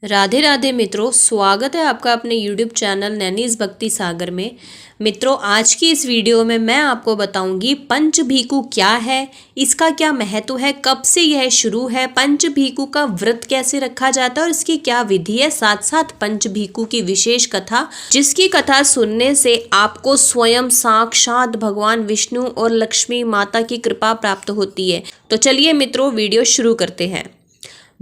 राधे राधे मित्रों, स्वागत है आपका अपने YouTube चैनल नैनीज भक्ति सागर में। मित्रों, आज की इस वीडियो में मैं आपको बताऊंगी पंचभीकु क्या है, इसका क्या महत्व है, कब से यह शुरू है, पंचभीकु का व्रत कैसे रखा जाता है और इसकी क्या विधि है, साथ साथ पंचभीकु की विशेष कथा, जिसकी कथा सुनने से आपको स्वयं साक्षात भगवान विष्णु और लक्ष्मी माता की कृपा प्राप्त होती है। तो चलिए मित्रों, वीडियो शुरू करते हैं।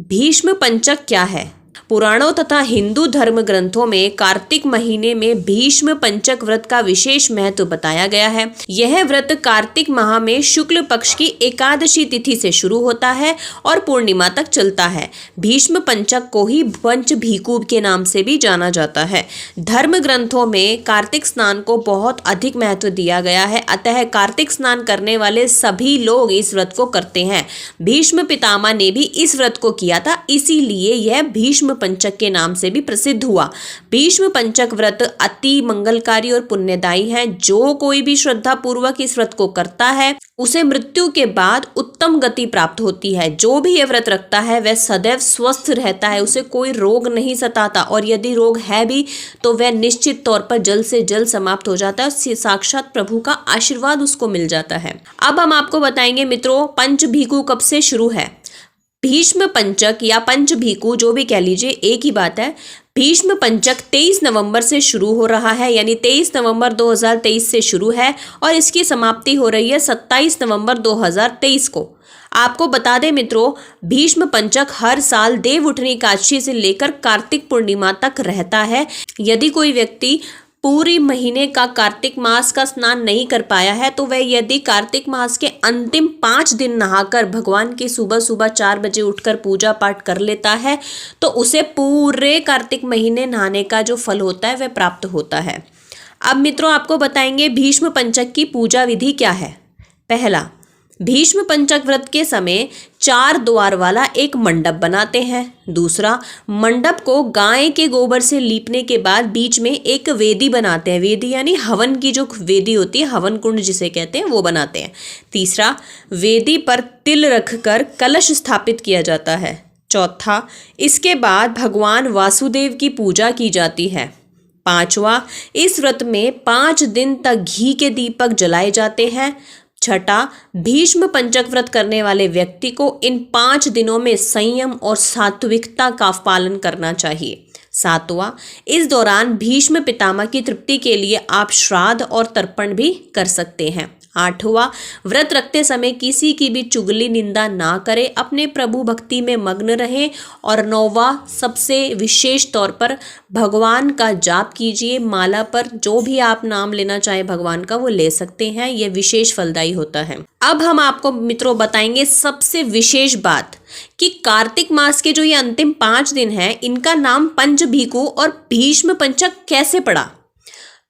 भीष्म पंचक क्या है? पुराणों तथा हिंदू धर्म ग्रंथों में कार्तिक महीने में भीष्म पंचक व्रत का विशेष महत्व बताया गया है। यह व्रत कार्तिक माह में शुक्ल पक्ष की एकादशी तिथि से शुरू होता है और पूर्णिमा तक चलता है। भीष्म पंचक को ही पंचभीकु के नाम से भी जाना जाता है। धर्म ग्रंथों में कार्तिक स्नान को बहुत अधिक महत्व दिया गया है, अतः कार्तिक स्नान करने वाले सभी लोग इस व्रत को करते हैं। भीष्म पितामह ने भी इस व्रत को किया था, इसीलिए यह भीष्म पंचक के नाम से भी प्रसिद्ध हुआ। भीष्म पंचक व्रत अति मंगलकारी और पुण्यदायी है। जो कोई भी श्रद्धा पूर्वक इस व्रत को करता है उसे मृत्यु के बाद उत्तम गति प्राप्त होती है। जो भी ये व्रत रखता है वह सदैव स्वस्थ रहता है, उसे कोई रोग नहीं सताता, और यदि रोग है भी तो वह निश्चित तौर पर जल्द से जल्द समाप्त हो जाता है। साक्षात प्रभु का आशीर्वाद उसको मिल जाता है। अब हम आपको बताएंगे मित्रों, पंचभीकु कब से शुरू है। भीष्म पंचक या पंचभीकु, जो भी कह लीजिए, एक ही बात है। भीष्म पंचक 23 नवंबर से शुरू हो रहा है, यानी 23 नवंबर 2023 से शुरू है और इसकी समाप्ति हो रही है 27 नवंबर 2023 को। आपको बता दें मित्रों, भीष्म पंचक हर साल देव उठनी एकादशी से लेकर कार्तिक पूर्णिमा तक रहता है। यदि कोई व्यक्ति पूरी महीने का कार्तिक मास का स्नान नहीं कर पाया है तो वह यदि कार्तिक मास के अंतिम 5 दिन नहाकर भगवान की सुबह सुबह 4 बजे उठकर पूजा पाठ कर लेता है तो उसे पूरे कार्तिक महीने नहाने का जो फल होता है वह प्राप्त होता है। अब मित्रों, आपको बताएंगे भीष्म पंचक की पूजा विधि क्या है। पहला, भीष्म पंचक व्रत के समय 4 द्वार वाला एक मंडप बनाते हैं। दूसरा, मंडप को गाय के गोबर से लीपने के बाद बीच में एक वेदी बनाते हैं। वेदी यानी हवन की जो वेदी होती है, हवन कुंड जिसे कहते हैं, वो बनाते हैं। तीसरा, वेदी पर तिल रखकर कलश स्थापित किया जाता है। चौथा, इसके बाद भगवान वासुदेव की पूजा की जाती है। पांचवा, इस व्रत में 5 दिन तक घी के दीपक जलाए जाते हैं। छठा, भीष्म पंचक व्रत करने वाले व्यक्ति को इन 5 दिनों में संयम और सात्विकता का पालन करना चाहिए। सातवां, इस दौरान भीष्म पितामह की तृप्ति के लिए आप श्राद्ध और तर्पण भी कर सकते हैं। आठवां, व्रत रखते समय किसी की भी चुगली निंदा ना करें, अपने प्रभु भक्ति में मग्न रहें। और नौवां, सबसे विशेष तौर पर भगवान का जाप कीजिए। माला पर जो भी आप नाम लेना चाहे भगवान का वो ले सकते हैं, यह विशेष फलदायी होता है। अब हम आपको मित्रों बताएंगे सबसे विशेष बात कि कार्तिक मास के जो ये अंतिम 5 दिन हैं इनका नाम पंचभीकु और भीष्म पंचक कैसे पड़ा।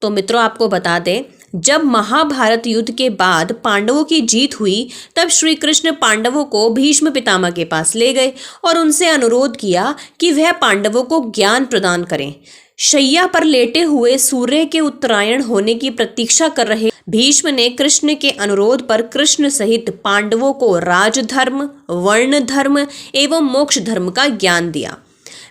तो मित्रों, आपको बता दें, जब महाभारत युद्ध के बाद पांडवों की जीत हुई तब श्री कृष्ण पांडवों को भीष्म पितामह के पास ले गए और उनसे अनुरोध किया कि वह पांडवों को ज्ञान प्रदान करें। शैया पर लेटे हुए सूर्य के उत्तरायण होने की प्रतीक्षा कर रहे भीष्म ने कृष्ण के अनुरोध पर कृष्ण सहित पांडवों को राजधर्म, वर्ण धर्म एवं मोक्ष धर्म का ज्ञान दिया।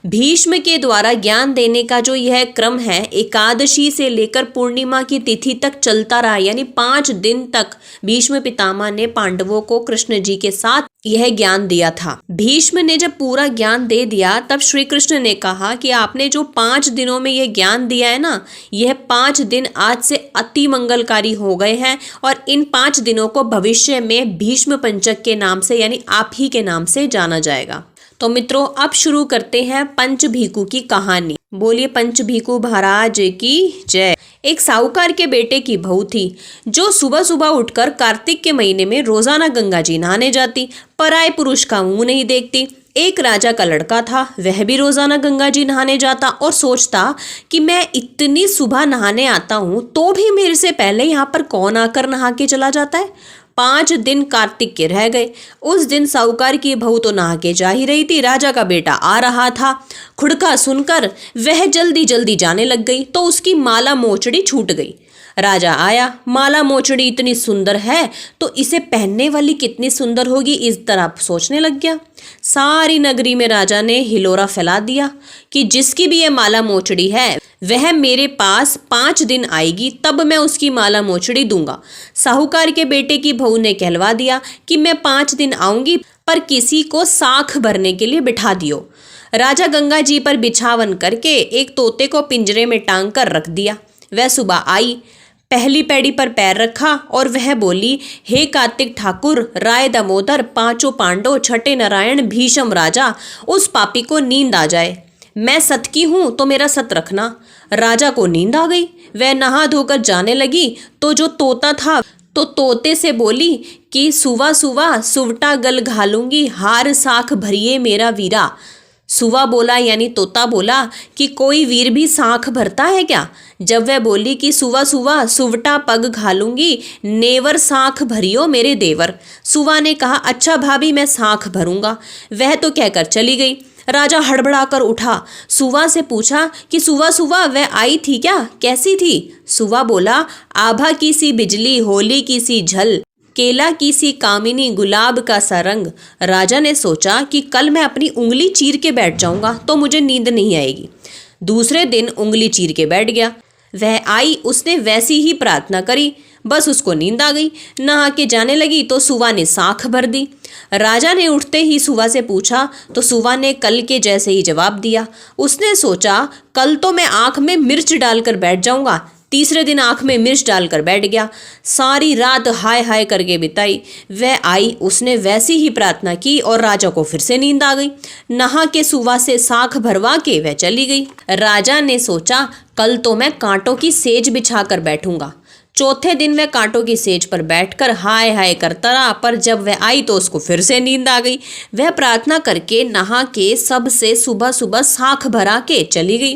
भीष्म के द्वारा ज्ञान देने का जो यह क्रम है एकादशी से लेकर पूर्णिमा की तिथि तक चलता रहा, यानी 5 दिन तक भीष्म पितामह ने पांडवों को कृष्ण जी के साथ यह ज्ञान दिया था। भीष्म ने जब पूरा ज्ञान दे दिया तब श्री कृष्ण ने कहा कि आपने जो 5 दिनों में यह ज्ञान दिया है ना, यह 5 दिन आज से अति मंगलकारी हो गए हैं और इन 5 दिनों को भविष्य में भीष्म पंचक के नाम से, यानी आप ही के नाम से जाना जाएगा। तो मित्रों, अब शुरू करते हैं पंचभीकु की कहानी। बोलिए पंचभीकु महाराज की जय। एक साहूकार के बेटे की बहू थी जो सुबह सुबह उठकर कार्तिक के महीने में रोजाना गंगा जी नहाने जाती, पराये पुरुष का मुंह नहीं देखती। एक राजा का लड़का था, वह भी रोजाना गंगा जी नहाने जाता और सोचता कि मैं इतनी सुबह नहाने आता हूँ तो भी मेरे से पहले यहाँ पर कौन आकर नहा के चला जाता है। 5 दिन कार्तिक के रह गए। उस दिन साहूकार की बहू तो नहा के जा ही रही थी, राजा का बेटा आ रहा था। खुड़का सुनकर वह जल्दी जल्दी जाने लग गई तो उसकी माला मोचड़ी छूट गई। राजा आया, माला मोचड़ी इतनी सुंदर है तो इसे पहनने वाली कितनी सुंदर होगी, इस तरह सोचने लग गया। सारी नगरी में राजा ने हिलोरा फैला दिया कि जिसकी भी ये माला मोचड़ी है वह मेरे पास 5 दिन आएगी, तब मैं उसकी माला मोचड़ी दूंगा। साहूकार के बेटे की बहू ने कहलवा दिया कि मैं 5 दिन आऊंगी, पर किसी को साख भरने के लिए बिठा दियो। राजा गंगा जी पर बिछावन करके एक तोते को पिंजरे में टांग कर रख दिया। वह सुबह आई, पहली पैड़ी पर पैर रखा और वह बोली, हे कार्तिक ठाकुर, राय दामोदर, 5 पांडव, छठे नारायण, भीष्म राजा, उस पापी को नींद आ जाए। मैं सत की हूं तो मेरा सत रखना। राजा को नींद आ गई। वह नहा धोकर जाने लगी तो जो तोता था तो तोते से बोली कि सुवा सुवा सुवटा गल घालूंगी, हार साख भरिए मेरा वीरा। सुवा बोला यानी तोता बोला कि कोई वीर भी साख भरता है क्या? जब वह बोली कि सुवा सुवा सुवटा पग घालूंगी, नेवर साख भरियो मेरे देवर। सुवा ने कहा, अच्छा भाभी, मैं साख भरूंगा। वह तो कहकर चली गई। राजा हड़बड़ाकर उठा, सुवा से पूछा कि सुवा सुवा वह आई थी क्या, कैसी थी? सुवा बोला, आभा की सी बिजली, होली की सी झल, केला की सी कामिनी, गुलाब का सा रंग। राजा ने सोचा कि कल मैं अपनी उंगली चीर के बैठ जाऊंगा तो मुझे नींद नहीं आएगी। दूसरे दिन उंगली चीर के बैठ गया। वह आई, उसने वैसी ही प्रार्थना करी, बस उसको नींद आ गई। नहा के जाने लगी तो सुवा ने साख भर दी। राजा ने उठते ही सुवा से पूछा तो सुवा ने कल के जैसे ही जवाब दिया। उसने सोचा कल तो मैं आंख में मिर्च डालकर बैठ जाऊंगा। तीसरे दिन आंख में मिर्च डालकर बैठ गया। सारी रात हाय हाय करके बिताई। वह आई, उसने वैसी ही प्रार्थना की और राजा को फिर से नींद आ गई। नहा के सुवा से साख भरवा के वह चली गई। राजा ने सोचा कल तो मैं कांटों की सेज बिछाकर बैठूंगा। चौथे दिन वह कांटों की सेज पर बैठकर हाय हाय करता रहा, पर जब वह आई तो उसको फिर से नींद आ गई। वह प्रार्थना करके नहा के सबसे सुबह सुबह साख भरा के चली गई।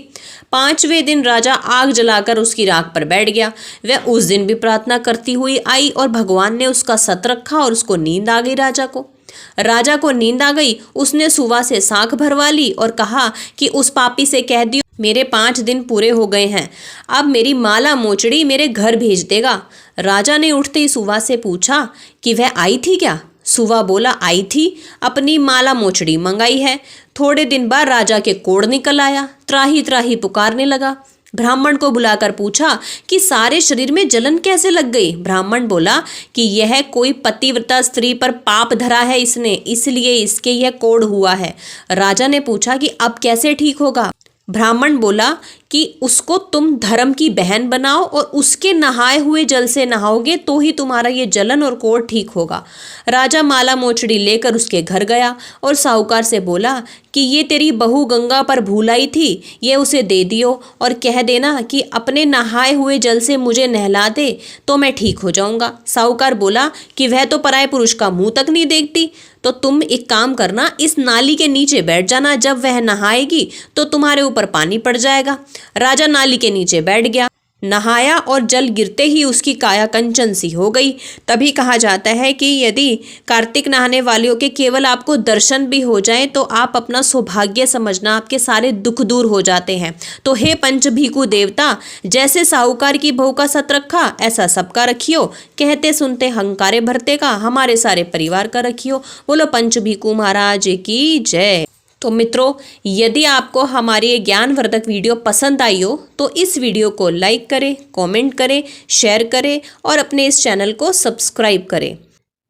5वें दिन राजा आग जलाकर उसकी राख पर बैठ गया। वह उस दिन भी प्रार्थना करती हुई आई और भगवान ने उसका सत रखा और उसको नींद आ गई। राजा को नींद आ गई। उसने सुवा से साख भरवा ली और कहा कि उस पापी से कह दियो मेरे 5 दिन पूरे हो गए हैं, अब मेरी माला मोचड़ी मेरे घर भेज देगा। राजा ने उठते ही सुवा से पूछा कि वह आई थी क्या? सुवा बोला, आई थी, अपनी माला मोचड़ी मंगाई है। थोड़े दिन बाद राजा के कोढ़ निकल आया, त्राही त्राही पुकारने लगा। ब्राह्मण को बुलाकर पूछा कि सारे शरीर में जलन कैसे लग गई? ब्राह्मण बोला कि यह कोई पतिव्रता स्त्री पर पाप धरा है इसने, इसलिए इसके यह कोढ़ हुआ है। राजा ने पूछा कि अब कैसे ठीक होगा? ब्राह्मण बोला कि उसको तुम धर्म की बहन बनाओ और उसके नहाए हुए जल से नहाओगे तो ही तुम्हारा ये जलन और कोढ़ ठीक होगा। राजा माला मोचड़ी लेकर उसके घर गया और साहूकार से बोला कि ये तेरी बहू गंगा पर भूल आई थी, ये उसे दे दियो और कह देना कि अपने नहाए हुए जल से मुझे नहला दे तो मैं ठीक हो जाऊंगा। साहूकार बोला कि वह तो पराये पुरुष का मुंह तक नहीं देखती, तो तुम एक काम करना, इस नाली के नीचे बैठ जाना, जब वह नहाएगी तो तुम्हारे ऊपर पानी पड़ जाएगा। राजा नाली के नीचे बैठ गया, नहाया और जल गिरते ही उसकी काया कंचन सी हो गई। तभी कहा जाता है कि यदि कार्तिक नहाने वालों के केवल आपको दर्शन भी हो जाए तो आप अपना सौभाग्य समझना, आपके सारे दुख दूर हो जाते हैं। तो हे पंचभीकु देवता, जैसे साहूकार की बहू का सत रखा ऐसा सबका रखियो, कहते सुनते हंकारे भरते का हमारे सारे परिवार का रखियो। बोलो पंचभीकु महाराज की जय। तो मित्रों, यदि आपको हमारी ये ज्ञानवर्धक वीडियो पसंद आई हो तो इस वीडियो को लाइक करें, कमेंट करें, शेयर करें और अपने इस चैनल को सब्सक्राइब करें।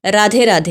राधे राधे।